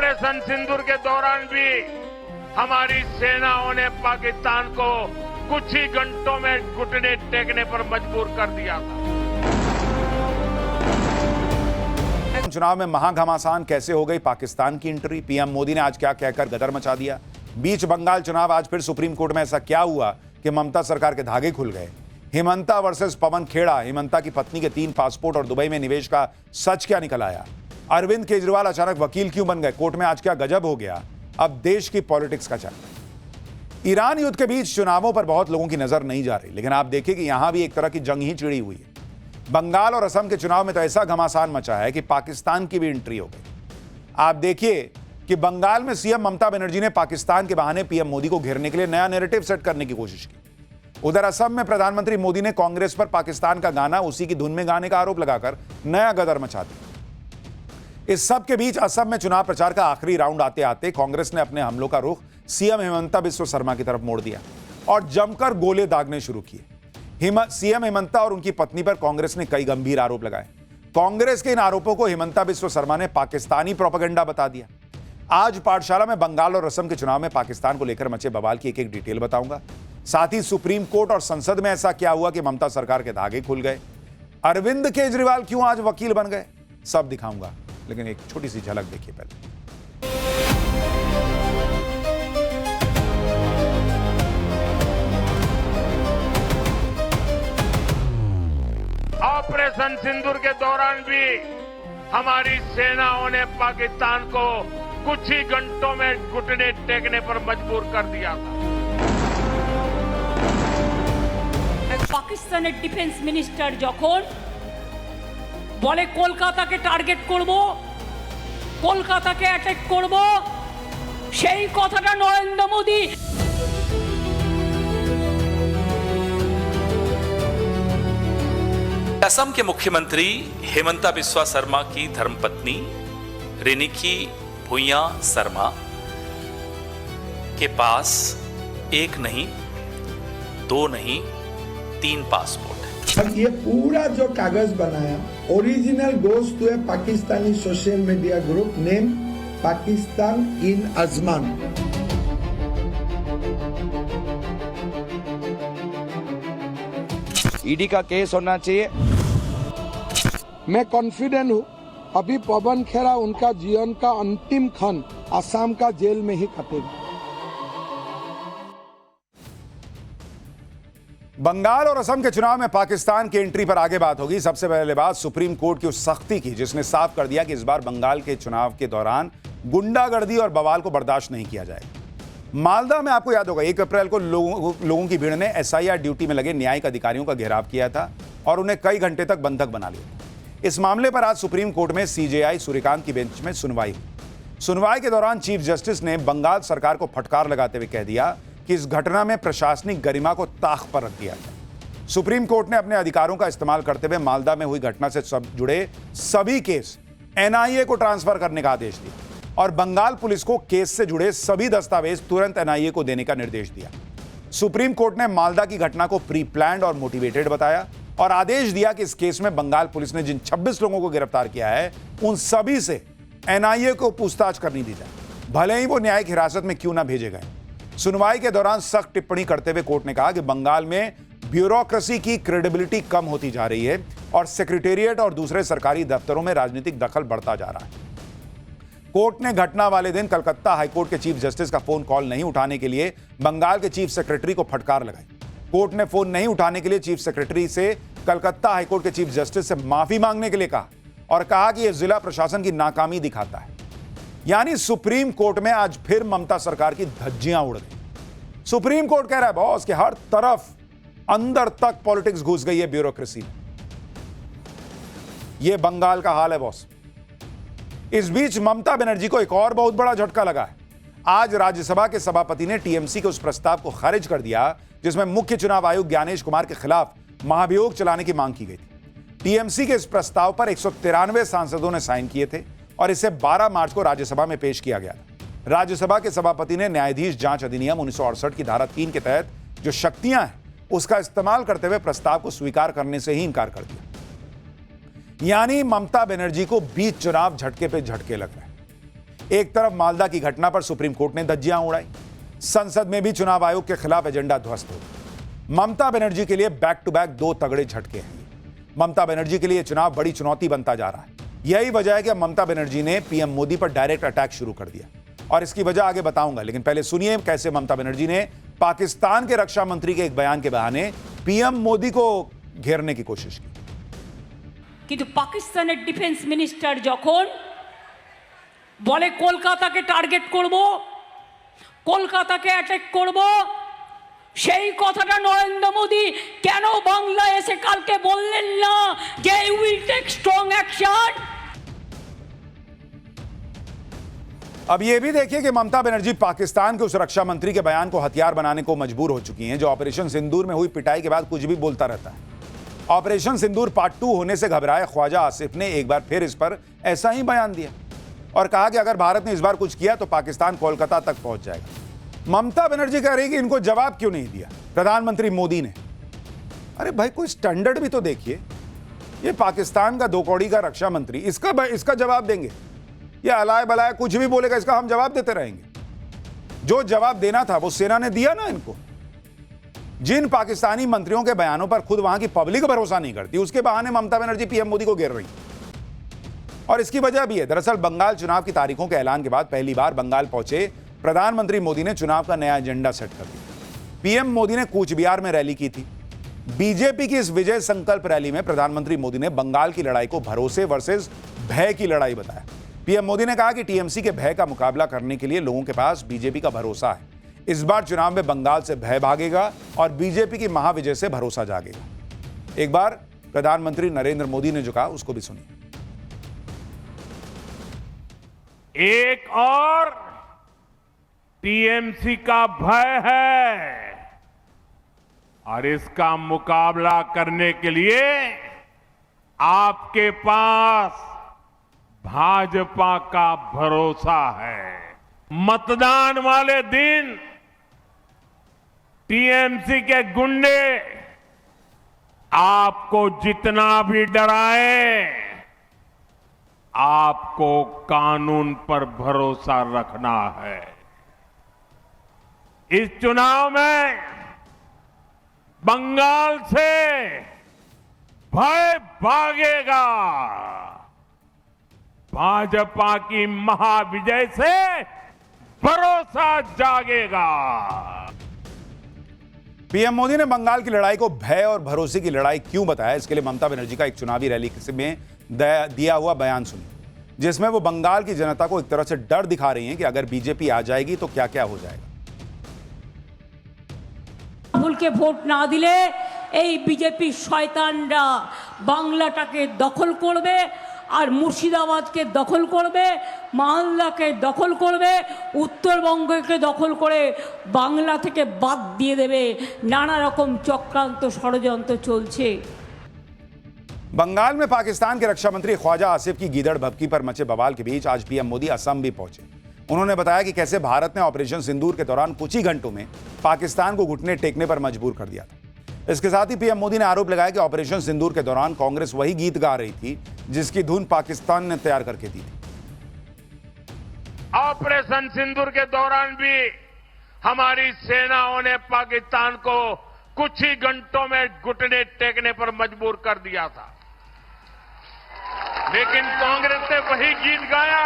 Operation सिंदूर के दौरान भी हमारी सेनाओं ने पाकिस्तान को कुछ ही घंटों में घुटने टेकने पर मजबूर कर दिया था। चुनाव में महाघमासान कैसे हो गई पाकिस्तान की एंट्री, पीएम मोदी ने आज क्या कहकर गदर मचा दिया। बीच बंगाल चुनाव, आज फिर सुप्रीम कोर्ट में ऐसा क्या हुआ कि ममता सरकार के धागे खुल गए। हेमंता वर्सेस पवन खेड़ा, हेमंता की पत्नी के 3 पासपोर्ट और दुबई में निवेश का सच क्या निकल आया। अरविंद केजरीवाल अचानक वकील क्यों बन गए, कोर्ट में आज क्या गजब हो गया। अब देश की पॉलिटिक्स का चल। ईरान युद्ध के बीच चुनावों पर बहुत लोगों की नजर नहीं जा रही, लेकिन आप देखिए कि यहां भी एक तरह की जंग ही छिड़ी हुई है। बंगाल और असम के चुनाव में तो ऐसा घमासान मचा है कि पाकिस्तान की भी एंट्री हो गई। आप देखिए कि बंगाल में सीएम ममता बनर्जी ने पाकिस्तान के बहाने पीएम मोदी को घेरने के लिए नया नैरेटिव सेट करने की कोशिश की। उधर असम में प्रधानमंत्री मोदी ने कांग्रेस पर पाकिस्तान का गाना उसी की धुन में गाने का आरोप लगाकर नया गदर मचा दिया। इस सब के बीच असम में चुनाव प्रचार का आखिरी राउंड आते आते कांग्रेस ने अपने हमलों का रुख सीएम हेमंता बिस्वा शर्मा की तरफ मोड़ दिया और जमकर गोले दागने शुरू किए। सीएम हेमंता और उनकी पत्नी पर कांग्रेस ने कई गंभीर आरोप लगाए। कांग्रेस के इन आरोपों को हेमंता बिस्वा शर्मा ने पाकिस्तानी प्रोपेगेंडा बता दिया। आज पाठशाला में बंगाल और असम के चुनाव में पाकिस्तान को लेकर मचे बवाल की एक एक डिटेल बताऊंगा। साथ ही सुप्रीम कोर्ट और संसद में ऐसा क्या हुआ कि ममता सरकार के धागे खुल गए। अरविंद केजरीवाल क्यों आज वकील बन गए, सब दिखाऊंगा, लेकिन एक छोटी सी झलक देखिए पहले। ऑपरेशन सिंदूर के दौरान भी हमारी सेनाओं ने पाकिस्तान को कुछ ही घंटों में घुटने टेकने पर मजबूर कर दिया था। পাকিস্তানের ডিফেন্স মিনিস্টার যখন বলে কলকাতাকে টার্গেট করব, কলকাতাকে অ্যাটাক করব, সেই কথাটা নরেন্দ্র মোদি असम के मुख्यमंत्री हेमंता बिस्वा शर्मा की धर्मपत्नी रिनिकी भुइयां शर्मा के पास एक नहीं, 2 नहीं, 3 पासपोर्ट है। अब ये पूरा जो कागज बनाया original goes to a Pakistani social media group name Pakistan in Ajman. ED का केस होना चाहिए। मैं कॉन्फिडेंट हूँ अभी पवन खेड़ा उनका जीवन का अंतिम क्षण असम का जेल में ही कटेगा। बंगाल और असम के चुनाव में पाकिस्तान की एंट्री पर आगे बात होगी। सबसे पहले बात सुप्रीम कोर्ट की उस सख्ती की जिसने साफ कर दिया कि इस बार बंगाल के चुनाव के दौरान गुंडागर्दी और बवाल को बर्दाश्त नहीं किया जाएगा। मालदा में आपको याद होगा 1 अप्रैल को लोगों की भीड़ ने एसआईआर ड्यूटी में लगे न्यायिक अधिकारियों का घेराव किया था और उन्हें कई घंटे तक बंधक बना लिया। इस मामले पर आज सुप्रीम कोर्ट में सीजेआई सूर्यकांत की बेंच में सुनवाई हुई। सुनवाई के दौरान चीफ जस्टिस ने बंगाल सरकार को फटकार लगाते हुए कह दिया कि इस घटना में प्रशासनिक गरिमा को ताक पर रख दिया गया। सुप्रीम कोर्ट ने अपने अधिकारों का इस्तेमाल करते हुए मालदा में हुई घटना से जुड़े सभी केस एनआईए को ट्रांसफर करने का आदेश दिया और बंगाल पुलिस को केस से जुड़े सभी दस्तावेज तुरंत एनआईए को देने का निर्देश दिया। सुप्रीम कोर्ट ने मालदा की घटना को प्री प्लान्ड और मोटिवेटेड बताया और आदेश दिया कि इस केस में बंगाल पुलिस ने जिन 26 लोगों को गिरफ्तार किया है उन सभी से एनआईए को पूछताछ करनी दी जाए, भले ही वो न्यायिक हिरासत में क्यों ना भेजे गए। सुनवाई के दौरान सख्त टिप्पणी करते हुए कोर्ट ने कहा कि बंगाल में ब्यूरोक्रेसी की क्रेडिबिलिटी कम होती जा रही है और सेक्रेटेरिएट और दूसरे सरकारी दफ्तरों में राजनीतिक दखल बढ़ता जा रहा है। कोर्ट ने घटना वाले दिन कलकत्ता हाईकोर्ट के चीफ जस्टिस का फोन कॉल नहीं उठाने के लिए बंगाल के चीफ सेक्रेटरी को फटकार लगाई। कोर्ट ने फोन नहीं उठाने के लिए चीफ सेक्रेटरी से कलकत्ता हाईकोर्ट के चीफ जस्टिस से माफी मांगने के लिए कहा और कहा कि यह जिला प्रशासन की नाकामी दिखाता है। यानी सुप्रीम कोर्ट में आज फिर ममता सरकार की धज्जियां उड़ गई। सुप्रीम कोर्ट कह रहा है बॉस कि हर तरफ अंदर तक पॉलिटिक्स घुस गई है ब्यूरोक्रेसी में। यह बंगाल का हाल है बॉस। इस बीच ममता बनर्जी को एक और बहुत बड़ा झटका लगा है। आज राज्यसभा के सभापति ने टीएमसी के उस प्रस्ताव को खारिज कर दिया जिसमें मुख्य चुनाव आयुक्त ज्ञानेश कुमार के खिलाफ महाभियोग चलाने की मांग की गई थी। टीएमसी के इस प्रस्ताव पर 193 सांसदों ने साइन किए थे और इसे 12 मार्च को राज्यसभा में पेश किया गया था। राज्यसभा के सभापति ने न्यायाधीश जांच अधिनियम 1968 की धारा 3 के तहत जो शक्तियां हैं उसका इस्तेमाल करते हुए प्रस्ताव को स्वीकार करने से ही इनकार कर दिया। यानी ममता बनर्जी को बीच चुनाव झटके पे झटके लग रहे हैं। एक तरफ मालदा की घटना पर सुप्रीम कोर्ट ने धज्जियां उड़ाई, संसद में भी चुनाव आयोग के खिलाफ एजेंडा ध्वस्त हो गया। ममता बनर्जी के लिए बैक टू बैक 2 तगड़े झटके हैं। ममता बनर्जी के लिए चुनाव बड़ी चुनौती बनता जा रहा है। यही वजह है कि ममता बनर्जी ने पीएम मोदी पर डायरेक्ट अटैक शुरू कर दिया, और इसकी वजह आगे बताऊंगा। लेकिन पहले सुनिए कैसे ममता बनर्जी ने पाकिस्तान के रक्षा मंत्री के एक बयान के बहाने पीएम मोदी को घेरने की कोशिश की। কিন্তু পাকিস্তানের ডিফেন্স মিনিস্টার যখন বলে কলকাতাকে টার্গেট করব, কলকাতাকে অ্যাটাক করব, সেই কথাটা নরেন্দ্র মোদী কেন বাংলায় এসে কালকে বললেন না যে উইল টেক স্ট্রং অ্যাকশন? अब यह भी देखिए कि ममता बनर्जी पाकिस्तान के उस रक्षा मंत्री के बयान को हथियार बनाने को मजबूर हो चुकी हैं जो ऑपरेशन सिंदूर में हुई पिटाई के बाद कुछ भी बोलता रहता है। ऑपरेशन सिंदूर पार्ट 2 होने से घबराए ख्वाजा आसिफ ने एक बार फिर इस पर ऐसा ही बयान दिया और कहा कि अगर भारत ने इस बार कुछ किया तो पाकिस्तान कोलकाता तक पहुंच जाएगा। ममता बनर्जी कह रही कि इनको जवाब क्यों नहीं दिया प्रधानमंत्री मोदी ने। अरे भाई कोई स्टैंडर्ड भी तो देखिए। ये पाकिस्तान का 2 कौड़ी का रक्षा मंत्री, इसका जवाब देंगे? ये अलाय बलाय कुछ भी बोलेगा, इसका हम जवाब देते रहेंगे? जो जवाब देना था वो सेना ने दिया ना इनको। जिन पाकिस्तानी मंत्रियों के बयानों पर खुद वहां की पब्लिक भरोसा नहीं करती, उसके बहाने ममता बनर्जी पीएम मोदी को घेर रही है। और इसकी वजह भी है, दरअसल बंगाल चुनाव की तारीखों के ऐलान के बाद पहली बार बंगाल पहुंचे प्रधानमंत्री मोदी ने चुनाव का नया एजेंडा सेट कर दिया। पीएम मोदी ने कूच बिहार में रैली की थी। बीजेपी की इस विजय संकल्प रैली में प्रधानमंत्री मोदी ने बंगाल की लड़ाई को भरोसे वर्सेस भय की लड़ाई बताया। पीएम मोदी ने कहा कि टीएमसी के भय का मुकाबला करने के लिए लोगों के पास बीजेपी का भरोसा है। इस बार चुनाव में बंगाल से भय भागेगा और बीजेपी की महाविजय से भरोसा जागेगा। एक बार प्रधानमंत्री नरेंद्र मोदी ने जो कहा उसको भी सुनिए। एक और टीएमसी का भय है और इसका मुकाबला करने के लिए आपके पास भाजपा का भरोसा है। मतदान वाले दिन टीएमसी के गुंडे आपको जितना भी डराए, आपको कानून पर भरोसा रखना है। इस चुनाव में बंगाल से भय भागेगा। भाजपा की महाविजय से भरोसा जागेगा। पीएम मोदी ने बंगाल की लड़ाई को भय और भरोसे की लड़ाई क्यों बताया, इसके लिए ममता बनर्जी का एक चुनावी रैली में दिया हुआ बयान सुनिए, जिसमें वो बंगाल की जनता को एक तरह से डर दिखा रही हैं कि अगर बीजेपी आ जाएगी तो क्या क्या हो जाएगा। রাহুলকে ভোট না দিলে এই বিজেপি শয়তানরা বাংলাটাকে দখল করবে আর মুর্শিদাবাদকে দখল করবে, মালদাকে দখল করবে, উত্তরবঙ্গকে দখল করে বাংলা থেকে বাদ দিয়ে দেবে। নানা রকম চক্রান্ত ষড়যন্ত্র চলছে। बंगाल में पाकिस्तान के रक्षा मंत्री ख्वाजा आसिफ की गीदड़ भभकी पर मचे बवाल के बीच आज पीएम मोदी असम भी पहुंचे। उन्होंने बताया कि कैसे भारत ने ऑपरेशन सिंदूर के दौरान कुछ ही घंटों में पाकिस्तान को घुटने टेकने पर मजबूर कर दिया था। इसके साथ ही पीएम मोदी ने आरोप लगाया कि ऑपरेशन सिंदूर के दौरान कांग्रेस वही गीत गा रही थी जिसकी धुन पाकिस्तान ने तैयार करके दी थी। ऑपरेशन सिंदूर के दौरान भी हमारी सेनाओं ने पाकिस्तान को कुछ ही घंटों में घुटने टेकने पर मजबूर कर दिया था, लेकिन कांग्रेस ने वही गीत गाया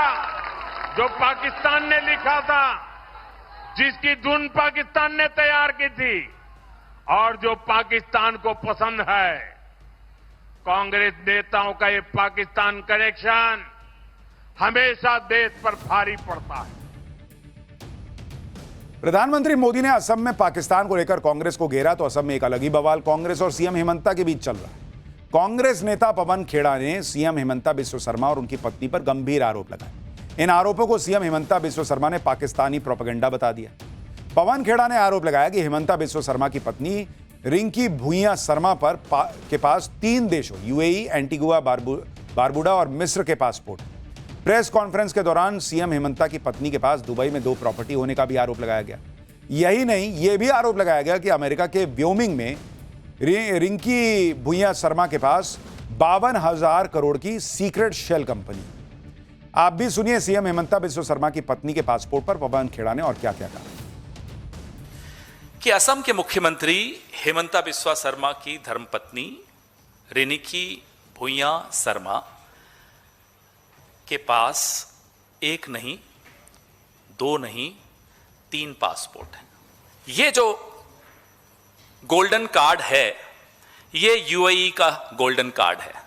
जो पाकिस्तान ने लिखा था, जिसकी धुन पाकिस्तान ने तैयार की थी और जो पाकिस्तान को पसंद है। कांग्रेस नेताओं का ये पाकिस्तान कनेक्शन हमेशा देश पर भारी पड़ता है। प्रधानमंत्री मोदी ने असम में पाकिस्तान को लेकर कांग्रेस को घेरा तो असम में एक अलग ही बवाल कांग्रेस और सीएम हेमंता के बीच चल रहा है। कांग्रेस नेता पवन खेड़ा ने सीएम हेमंता बिस्वा शर्मा और उनकी पत्नी पर गंभीर आरोप लगाए। इन आरोपों को सीएम हेमंता बिस्वा शर्मा ने पाकिस्तानी प्रोपेगेंडा बता दिया। पवन खेड़ा ने आरोप लगाया कि हेमंता बिस्वा शर्मा की पत्नी रिंकी भुइयां शर्मा के पास 3 देशों यूएई, एंटीगुआ, बारबुडा और मिस्र के पासपोर्ट। प्रेस कॉन्फ्रेंस के दौरान सीएम हेमंता की पत्नी के पास दुबई में 2 प्रॉपर्टी होने का भी आरोप लगाया गया। यही नहीं, यह भी आरोप लगाया गया कि अमेरिका के व्योमिंग में रिंकी भुइयां शर्मा के पास 52,000 करोड़ की सीक्रेट शेल कंपनी। आप भी सुनिए सीएम हेमंता बिस्वा शर्मा की पत्नी के पासपोर्ट पर पवन खेड़ा ने और क्या क्या कहा। कि असम के मुख्यमंत्री हेमंता बिस्वा शर्मा की धर्मपत्नी रिनिकी भुइयां शर्मा के पास एक नहीं, दो नहीं, 3 पासपोर्ट हैं। ये जो गोल्डन कार्ड है, ये यूएई का गोल्डन कार्ड है।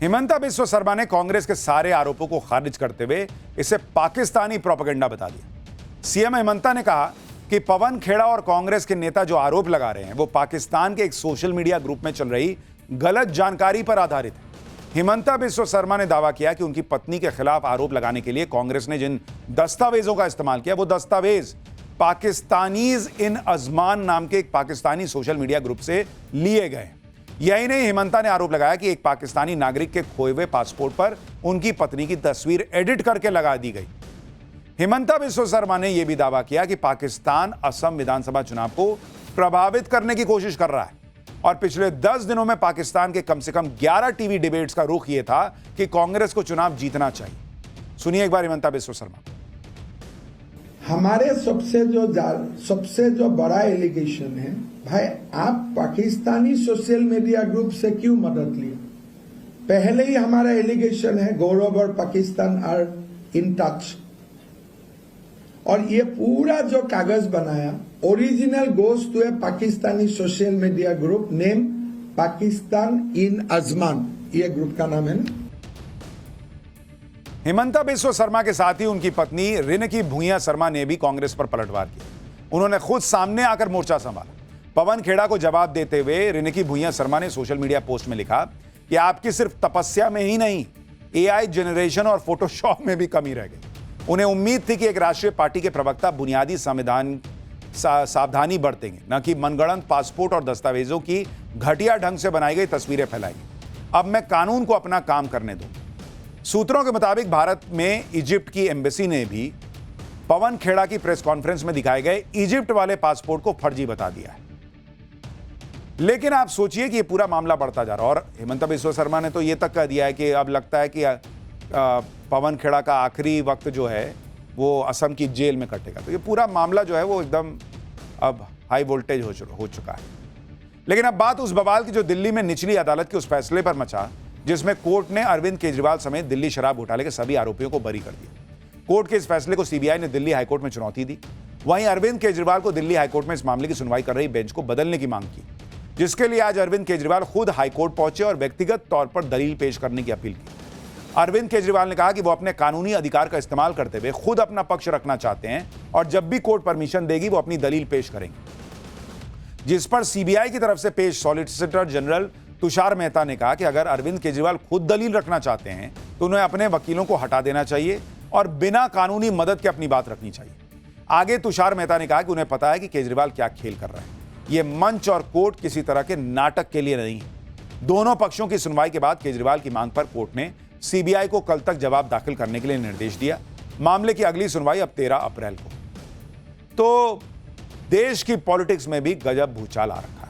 हेमंता बिस्वा शर्मा ने कांग्रेस के सारे आरोपों को खारिज करते हुए इसे पाकिस्तानी प्रोपेगेंडा बता दिया। सीएम हेमंता ने कहा कि पवन खेड़ा और कांग्रेस के नेता जो आरोप लगा रहे हैं वो पाकिस्तान के एक सोशल मीडिया ग्रुप में चल रही गलत जानकारी पर आधारित है। हेमंता बिस्वा शर्मा ने दावा किया कि उनकी पत्नी के खिलाफ आरोप लगाने के लिए कांग्रेस ने जिन दस्तावेजों का इस्तेमाल किया वो दस्तावेज पाकिस्तानीज इन अजमान नाम के एक पाकिस्तानी सोशल मीडिया ग्रुप से लिए गए। यही नहीं, हेमंता ने आरोप लगाया कि एक पाकिस्तानी नागरिक के खोए हुए पासपोर्ट पर उनकी पत्नी की तस्वीर एडिट करके लगा दी गई। हेमंता बिस्वा शर्मा ने यह भी दावा किया कि पाकिस्तान असम विधानसभा चुनाव को प्रभावित करने की कोशिश कर रहा है और पिछले 10 दिनों में पाकिस्तान के कम से कम 11 टीवी डिबेट्स का रुख यह था कि कांग्रेस को चुनाव जीतना चाहिए। सुनिए एक बार हेमंता बिस्वा शर्मा। हमारे सबसे जो बड़ा एलिगेशन है, भाई आप पाकिस्तानी सोशल मीडिया ग्रुप से क्यों मदद लिए? पहले ही हमारा एलिगेशन है गौरव और पाकिस्तान आर इन टच, और ये पूरा जो कागज बनाया original goes to a Pakistani social media group name Pakistan in Ajman, ये ग्रुप का नाम है ना। हेमंता बिस्वा शर्मा के साथ ही उनकी पत्नी रिनिकी भुइयां शर्मा ने भी कांग्रेस पर पलटवार किया। उन्होंने खुद सामने आकर मोर्चा संभाला। पवन खेड़ा को जवाब देते हुए रिनिकी भुइयां शर्मा ने सोशल मीडिया पोस्ट में लिखा कि आपकी सिर्फ तपस्या में ही नहीं, एआई जनरेशन और फोटोशॉप में भी कमी रह गई। उन्हें उम्मीद थी कि एक राष्ट्रीय पार्टी के प्रवक्ता बुनियादी संविधान सावधानी बरतेंगे, न कि मनगढ़ंत पासपोर्ट और दस्तावेजों की घटिया ढंग से बनाई गई तस्वीरें फैलाएंगे। अब मैं कानून को अपना काम करने दूं। सूत्रों के मुताबिक भारत में इजिप्ट की एम्बेसी ने भी पवन खेड़ा की प्रेस कॉन्फ्रेंस में दिखाए गए इजिप्ट वाले पासपोर्ट को फर्जी बता दिया है। लेकिन आप सोचिए कि यह पूरा मामला बढ़ता जा रहा है और हेमंता बिस्वा शर्मा ने तो यह तक कह दिया है कि अब लगता है कि पवन खेड़ा का आखिरी वक्त जो है वो असम की जेल में कटेगा। तो ये पूरा मामला जो है वो एकदम अब हाई वोल्टेज हो चुका है। लेकिन अब बात उस बवाल की जो दिल्ली में निचली अदालत के उस फैसले पर मचा जिसमें कोर्ट ने अरविंद केजरीवाल समेत दिल्ली शराब घोटाले के सभी आरोपियों को बरी कर दिया। कोर्ट के इस फैसले को सीबीआई ने दिल्ली हाईकोर्ट में चुनौती दी। वहीं अरविंद केजरीवाल को दिल्ली हाईकोर्ट में इस मामले की सुनवाई कर रही बेंच को बदलने की मांग की, जिसके लिए आज अरविंद केजरीवाल खुद हाईकोर्ट पहुंचे और व्यक्तिगत तौर पर दलील पेश करने की अपील की। अरविंद केजरीवाल ने कहा कि वो अपने कानूनी अधिकार का इस्तेमाल करते हुए खुद अपना पक्ष रखना चाहते हैं और जब भी कोर्ट परमिशन देगी वो अपनी दलील पेश करेंगे। जिस पर सीबीआई की तरफ से पेश सॉलिसिटर जनरल तुषार मेहता ने कहा कि अगर अरविंद केजरीवाल खुद दलील रखना चाहते हैं तो उन्हें अपने वकीलों को हटा देना चाहिए और बिना कानूनी मदद के अपनी बात रखनी चाहिए। आगे तुषार मेहता ने कहा कि उन्हें पता है कि केजरीवाल क्या खेल कर रहे हैं। यह मंच और कोर्ट किसी तरह के नाटक के लिए नहीं है। दोनों पक्षों की सुनवाई के बाद केजरीवाल की मांग पर कोर्ट ने सीबीआई को कल तक जवाब दाखिल करने के लिए निर्देश दिया। मामले की अगली सुनवाई अब 13 अप्रैल को। तो देश की पॉलिटिक्स में भी गजब भूचाल आ रखा है।